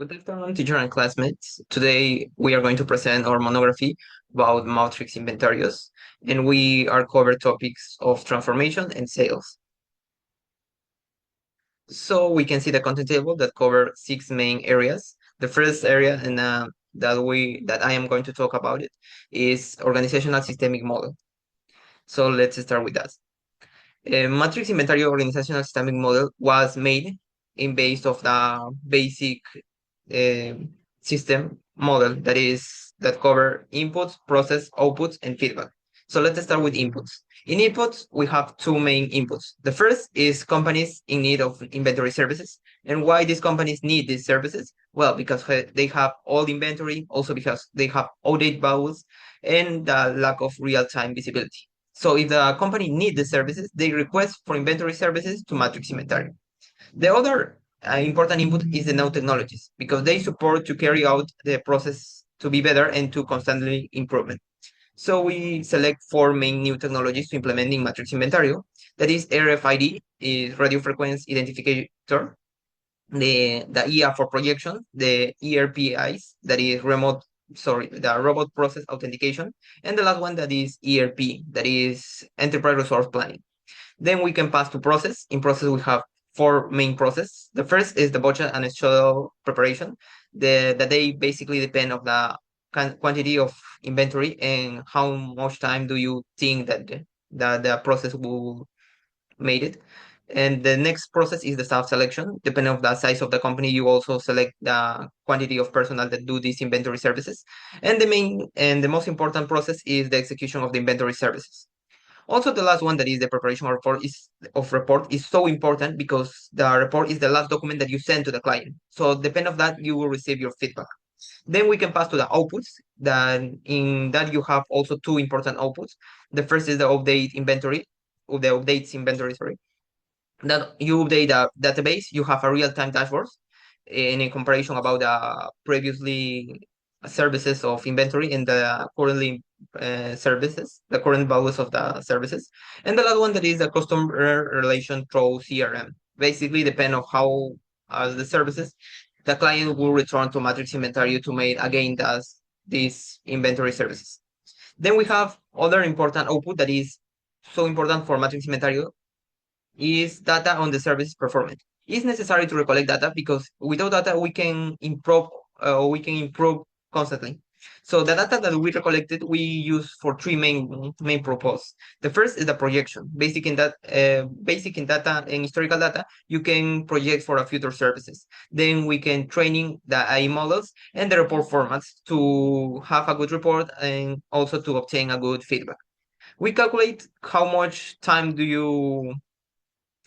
Good afternoon, teacher and classmates. Today we are going to present our monography about matrix Inventarios, and we are cover topics of transformation and sales. So we can see the content table that cover 6 main areas. The first area and that I am going to talk about it is organizational systemic model. So let's start with that. Matrix Inventario organizational systemic model was made in base of the basic uh, system model that cover inputs, process, outputs, and feedback. So let's start with inputs. In inputs, we have two main inputs. The first is companies in need of inventory services. And why these companies need these services? Well, because they have all inventory, also because they have outdated values and the lack of real-time visibility. So if the company needs the services, they request for inventory services to Matrix Inventory. The other important input is the new technologies because they support to carry out the process to be better and to constantly improvement. So we select four main new technologies to implement in Matrix Inventario. That is RFID, is radio frequency identificator, the EA for projection, the ERPIs, that is the robot process authentication, and the last one that is ERP, that is enterprise resource planning. Then we can pass to process. In process, we have four main process. The first is the budget and schedule preparation. That they basically depend of the quantity of inventory and how much time do you think that the process will made it. And the next process is the staff selection. Depending on the size of the company, you also select the quantity of personnel that do these inventory services. And the most important process is the execution of the inventory services. Also, the last one that is the preparation of report is so important because the report is the last document that you send to the client. So depend of that, you will receive your feedback. Then we can pass to the outputs. Then in that you have also two important outputs. The first is the updates inventory, sorry. That you update the database, you have a real-time dashboard in a comparison about the previously services of inventory and the currently services, the current values of the services. And the last one that is the customer relation through CRM. Basically, depend on how the services, the client will return to Matrix Inventory to make again these inventory services. Then we have other important output that is so important for Matrix Inventory is data on the service performance. It's necessary to recollect data because without data we can improve constantly. So the data that we recollected we use for three main purposes. The first is the projection. Basic in data and historical data, you can project for a future services. Then we can training the AI models and the report formats to have a good report and also to obtain a good feedback. We calculate how much time do you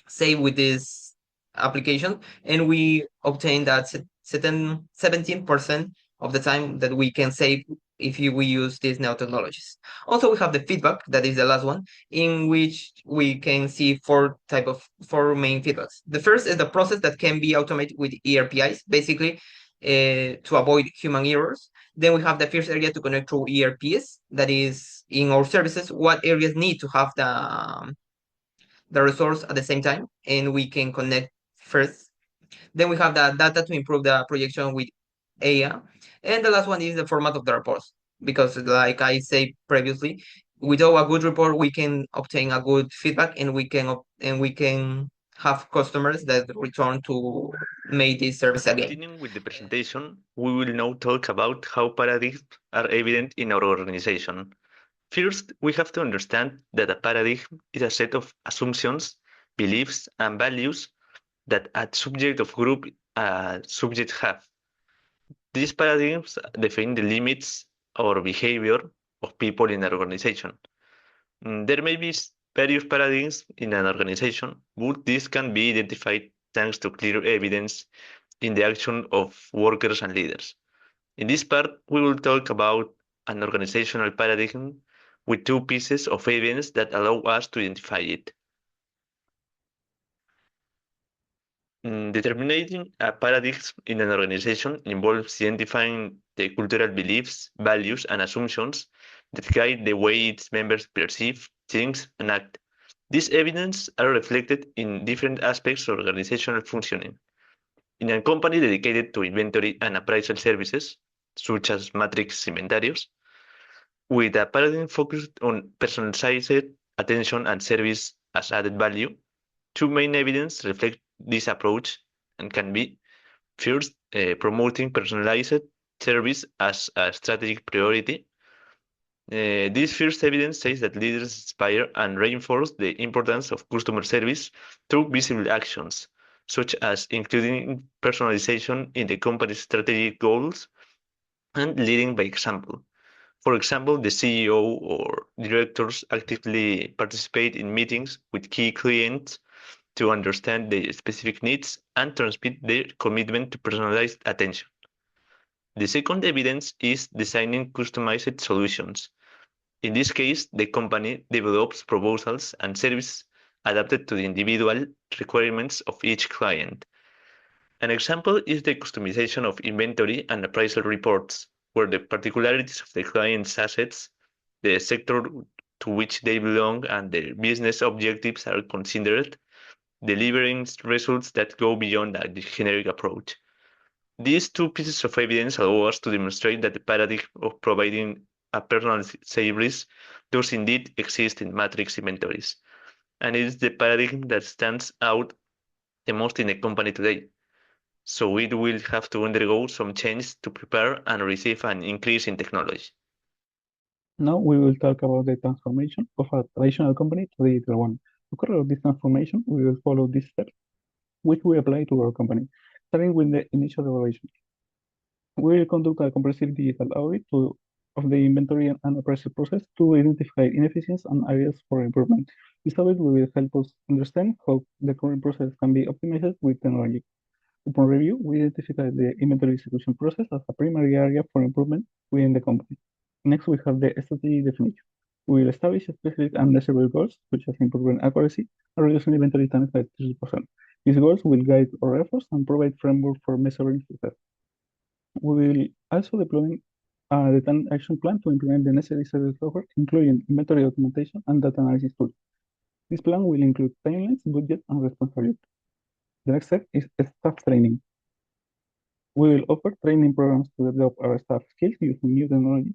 save with this application, and we obtain that 17% of the time that we can save if we use these new technologies. Also, we have the feedback, that is the last one, in which we can see four main feedbacks. The first is the process that can be automated with ERPIs, basically to avoid human errors. Then we have the first area to connect to ERPs, that is in our services, what areas need to have the resource at the same time, and we can connect first. Then we have the data to improve the projection with AI. And the last one is the format of the reports. Because like I said previously, without a good report, we can obtain a good feedback and we can have customers that return to make this service again. Continuing with the presentation, we will now talk about how paradigms are evident in our organization. First, we have to understand that a paradigm is a set of assumptions, beliefs, and values that a subject of group subject have. These paradigms define the limits or behavior of people in an organization. There may be various paradigms in an organization, but these can be identified thanks to clear evidence in the action of workers and leaders. In this part, we will talk about an organizational paradigm with two pieces of evidence that allow us to identify it. Determining a paradigm in an organization involves identifying the cultural beliefs, values, and assumptions that guide the way its members perceive, think, and act. These evidence are reflected in different aspects of organizational functioning. In a company dedicated to inventory and appraisal services, such as Matrix Inventarios, with a paradigm focused on personalized attention and service as added value, two main evidence reflect this approach and can be first, promoting personalized service as a strategic priority. This first evidence says that leaders inspire and reinforce the importance of customer service through visible actions, such as including personalization in the company's strategic goals and leading by example. For example, the CEO or directors actively participate in meetings with key clients to understand their specific needs and transmit their commitment to personalized attention. The second evidence is designing customized solutions. In this case, the company develops proposals and services adapted to the individual requirements of each client. An example is the customization of inventory and appraisal reports, where the particularities of the client's assets, the sector to which they belong, and their business objectives are considered, delivering results that go beyond a generic approach. These two pieces of evidence allow us to demonstrate that the paradigm of providing a personal service does indeed exist in matrix inventories, and it is the paradigm that stands out the most in a company today. So it will have to undergo some change to prepare and receive an increase in technology. Now we will talk about the transformation of a traditional company to a digital one. To carry out this transformation, we will follow these steps, which we apply to our company, starting with the initial evaluation. We will conduct a comprehensive digital audit of the inventory and appraisal process to identify inefficiencies and areas for improvement. This audit will help us understand how the current process can be optimized with technology. Upon review, we identify the inventory execution process as a primary area for improvement within the company. Next, we have the strategy definition. We will establish specific and measurable goals, such as improving accuracy and reducing inventory time by 30%. These goals will guide our efforts and provide framework for measuring success. We will also deploy a detailed action plan to implement the necessary service software, including inventory documentation and data analysis tools. This plan will include timelines, budget, and responsibility. The next step is staff training. We will offer training programs to develop our staff skills using new technology.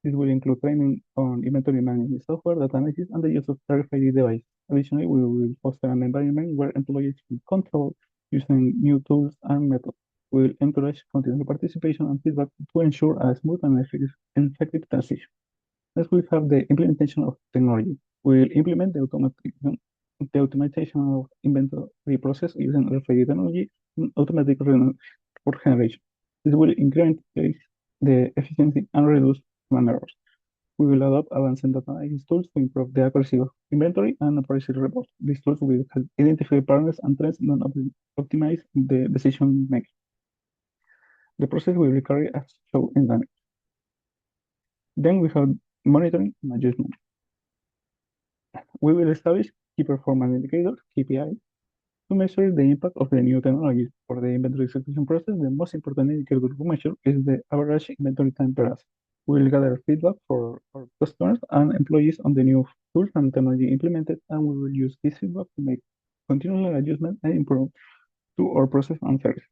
This will include training on inventory management software, data analysis, and the use of RFID device. Additionally, we will foster an environment where employees can control using new tools and methods. We will encourage continuous participation and feedback to ensure a smooth and effective transition. Next, we have the implementation of technology. We will implement the automation of inventory process using RFID technology and automatic report generation. This will increase the efficiency and reduce human errors. We will adopt advanced data analysis tools to improve the accuracy of inventory and appraisal reports. These tools will help identify patterns and trends and optimize the decision making. The process will be carried as shown in the image. Then we have monitoring and adjustment. We will establish key performance indicators, KPI, to measure the impact of the new technologies. For the inventory execution process, the most important indicator to measure is the average inventory time per asset. We will gather feedback for our customers and employees on the new tools and technology implemented, and we will use this feedback to make continual adjustment and improve to our process and service.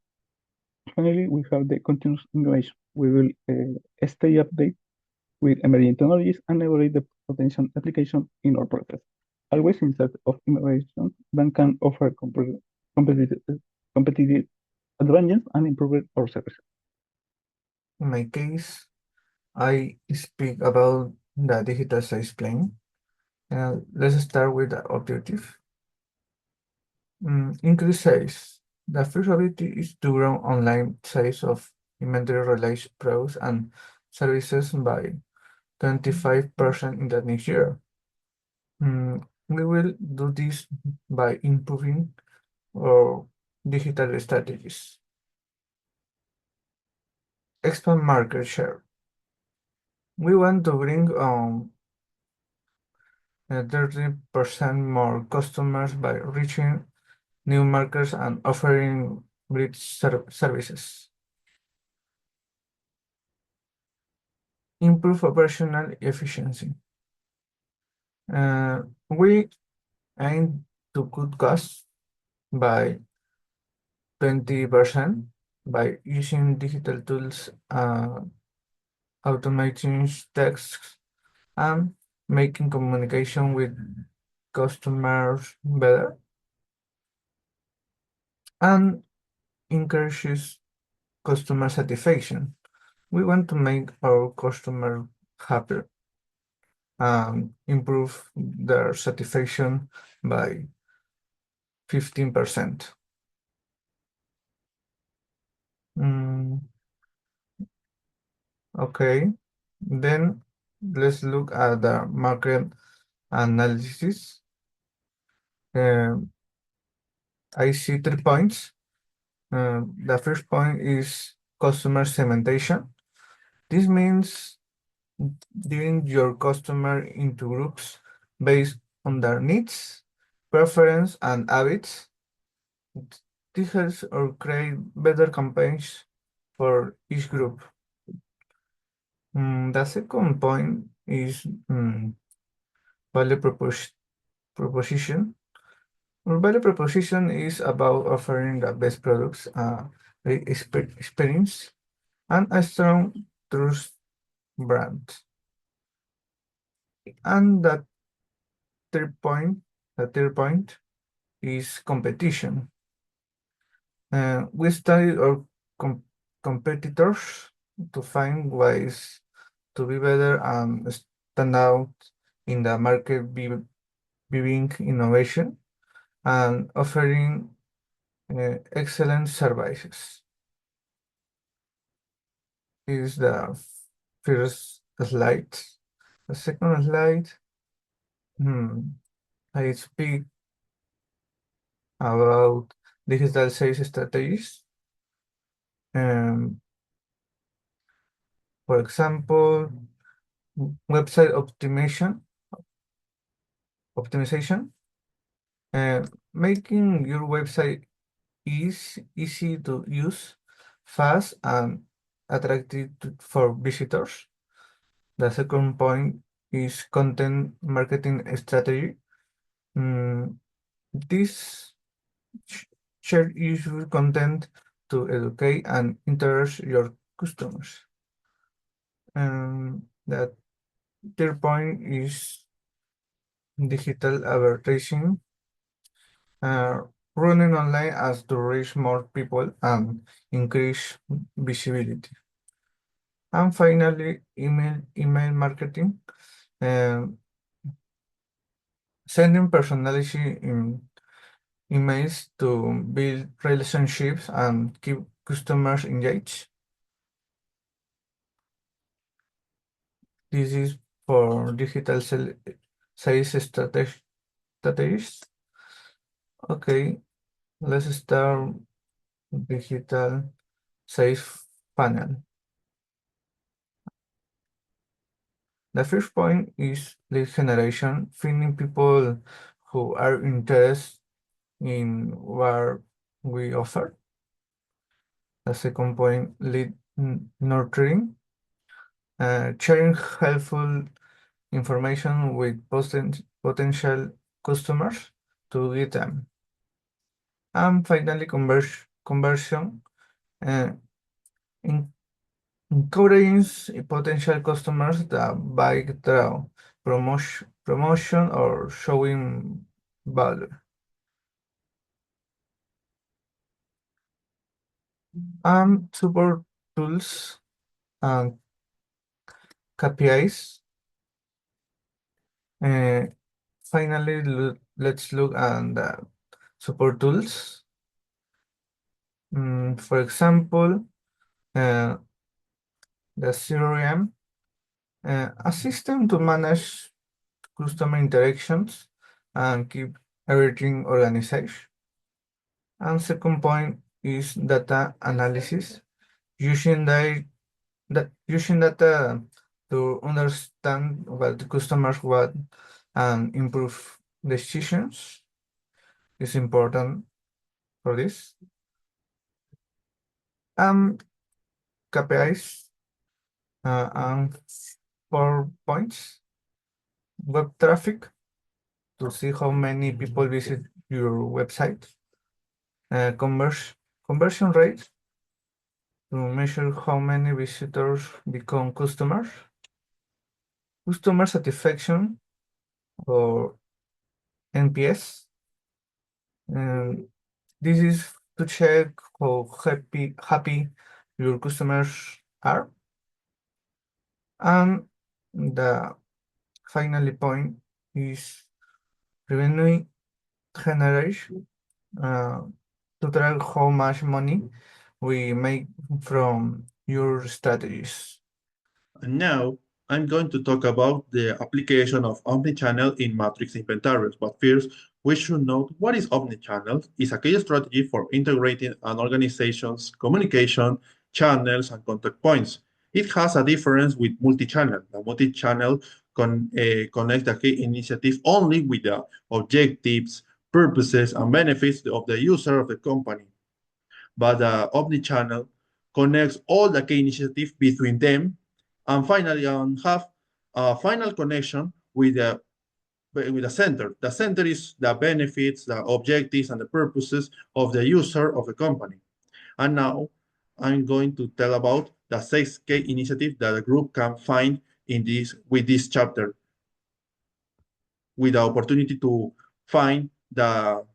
Finally, we have the continuous innovation. We will stay updated with emerging technologies and evaluate the potential application in our process, always in search of innovations that can offer competitive advantages and improve our services. In my case, I speak about the digital sales plan. Let's start with the objective. Increase sales. The first objective is to grow online sales of inventory-related products and services by 25% in the next year. We will do this by improving our digital strategies. Expand market share. We want to bring 30% more customers by reaching new markets and offering great services. Improve operational efficiency. We aim to cut costs by 20% by using digital tools, automating tasks, and making communication with customers better, and encourages customer satisfaction. We want to make our customer happier and improve their satisfaction by 15%. Okay, then let's look at the market analysis. I see 3 points. The first point is customer segmentation. This means dividing your customer into groups based on their needs, preference, and habits. This helps or create better campaigns for each group. The second point is value proposition. Our value proposition is about offering the best products, great experience, and a strong trust brand. And the third point is competition. We study our competitors to find ways to be better and stand out in the market, being innovation and offering excellent services. Is the first slide. The second slide, I speak about digital sales strategies. For example, website optimization, making your website easy to use, fast, and attractive for visitors. The second point is content marketing strategy. This share useful content to educate and interest your customers. The third point is digital advertising, running online as to reach more people and increase visibility. And finally, email marketing, sending personality in emails to build relationships and keep customers engaged. This is for digital sales strategies. Okay, let's start digital sales panel. The first point is lead generation, finding people who are interested in what we offer. The second point, lead nurturing, sharing helpful information with potential customers to get them. And finally, conversion, encouraging potential customers that buy through promotion or showing value. And support tools and KPIs. Finally, let's look at the support tools. For example, the CRM, a system to manage customer interactions and keep everything organized. And second point is data analysis, using using data to understand what the customers want and improve decisions is important for this. KPIs and 4 points. Web traffic to see how many people visit your website. conversion rate to measure how many visitors become customers, customer satisfaction or NPS, and this is to check how happy your customers are. And the final point is revenue generation, to track how much money we make from your strategies. And now I'm going to talk about the application of omnichannel in matrix Inventarios. But first, we should note what is omnichannel. It's a key strategy for integrating an organization's communication, channels, and contact points. It has a difference with multi-channel. The multi-channel connects the key initiative only with the objectives, purposes, and benefits of the user of the company. But the omnichannel connects all the key initiatives between them and finally have a final connection with the center. The center is the benefits, the objectives, and the purposes of the user of the company. And now I'm going to tell about the 6K initiative that the group can find in this chapter, with the opportunity to find the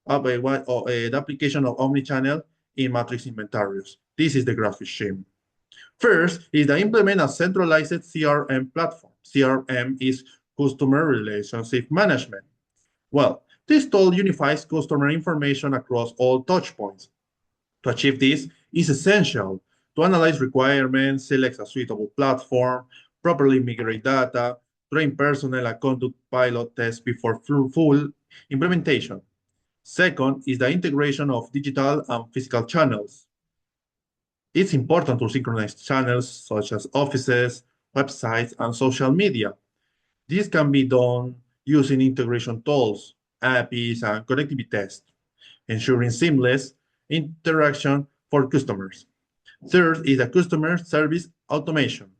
application of omnichannel in matrix Inventarios. This is the graphic scheme. First is to implement a centralized CRM platform. CRM is customer relationship management. Well, this tool unifies customer information across all touchpoints. To achieve this, it's essential to analyze requirements, select a suitable platform, properly migrate data, train personnel, and conduct pilot tests before full implementation. Second is the integration of digital and physical channels. It's important to synchronize channels such as offices, websites, and social media. This can be done using integration tools, APIs, and connectivity tests, ensuring seamless interaction for customers. Third is the customer service automation.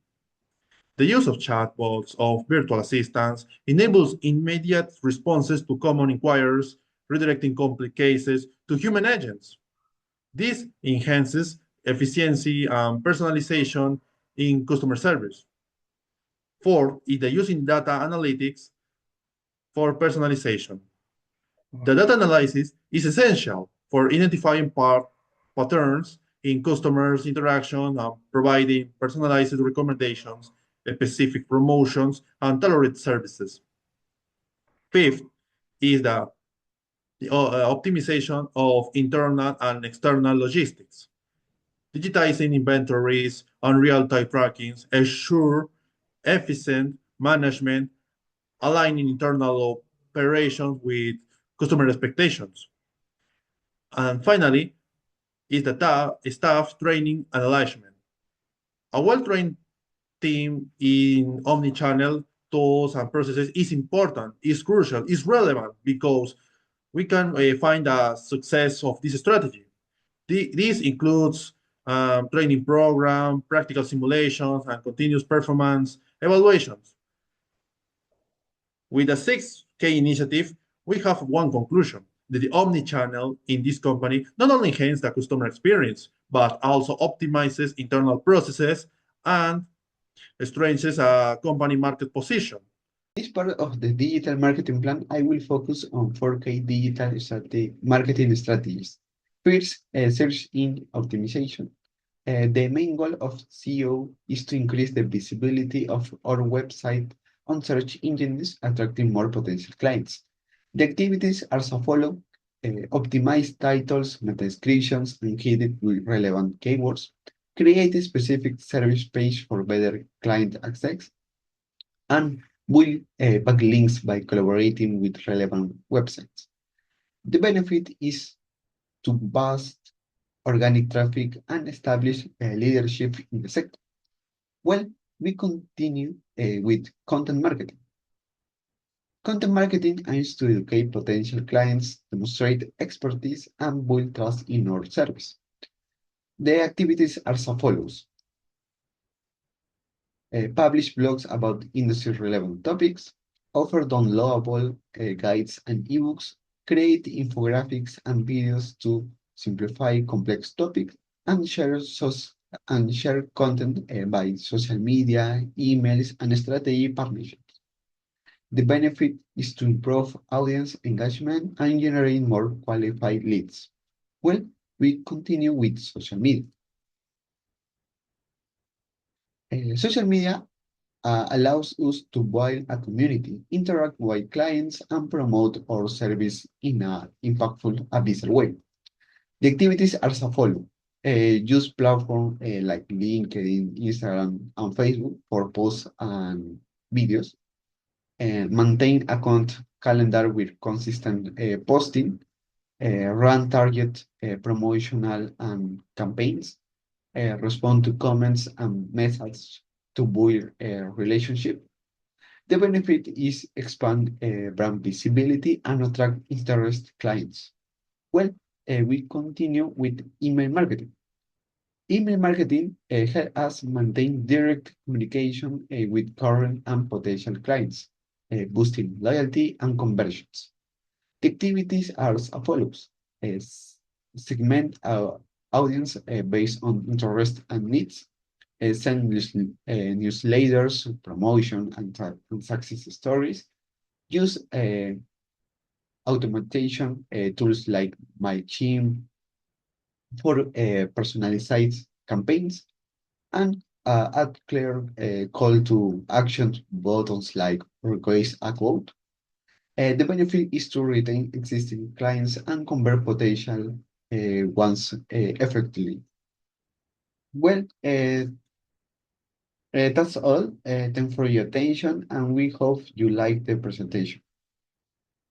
The use of chatbots, of virtual assistants, enables immediate responses to common inquiries, redirecting complex cases to human agents. This enhances efficiency and personalization in customer service. Fourth is the using data analytics for personalization. The data analysis is essential for identifying patterns in customers' interaction and providing personalized recommendations, specific promotions, and tailored services. Fifth is the optimization of internal and external logistics. Digitizing inventories and real-time trackings ensure efficient management, aligning internal operations with customer expectations. And finally, is the staff training and alignment. A well-trained team in omni-channel tools and processes is important, is crucial, is relevant because we can find the success of this strategy. This includes training program, practical simulations, and continuous performance evaluations. With the 6K initiative, we have one conclusion, that the omni-channel in this company not only enhances the customer experience, but also optimizes internal processes and strengthens a company market position. This part of the digital marketing plan, I will focus on 4K digital marketing strategies. First, search engine optimization. The main goal of SEO is to increase the visibility of our website on search engines, attracting more potential clients. The activities are as follow: optimize titles, meta descriptions, and hidden with relevant keywords. Create a specific service page for better client access, and build backlinks by collaborating with relevant websites. The benefit is to boost organic traffic and establish leadership in the sector. Well, we continue with content marketing. Content marketing aims to educate potential clients, demonstrate expertise, and build trust in our service. The activities are as follows: publish blogs about industry-relevant topics, offer downloadable guides and ebooks, create infographics and videos to simplify complex topics, and share content by social media, emails, and strategy partnerships. The benefit is to improve audience engagement and generate more qualified leads. Well, we continue with social media. Social media allows us to build a community, interact with clients, and promote our service in an impactful and visual way. The activities are as follow. Use platforms like LinkedIn, Instagram, and Facebook for posts and videos. Maintain account calendar with consistent posting. Run target promotional and campaigns. Respond to comments and messages to build a relationship. The benefit is expand brand visibility and attract interest clients. Well, we continue with email marketing. Email marketing helps us maintain direct communication with current and potential clients, boosting loyalty and conversions. The activities are as follows. Segment our audience based on interest and needs. Send newsletters, promotion, and success stories. Use automation tools like MailChimp for personalized campaigns, and add clear call to action buttons like request a quote. The benefit is to retain existing clients and convert potential ones effectively. Well, that's all. Thanks for your attention, and we hope you like the presentation.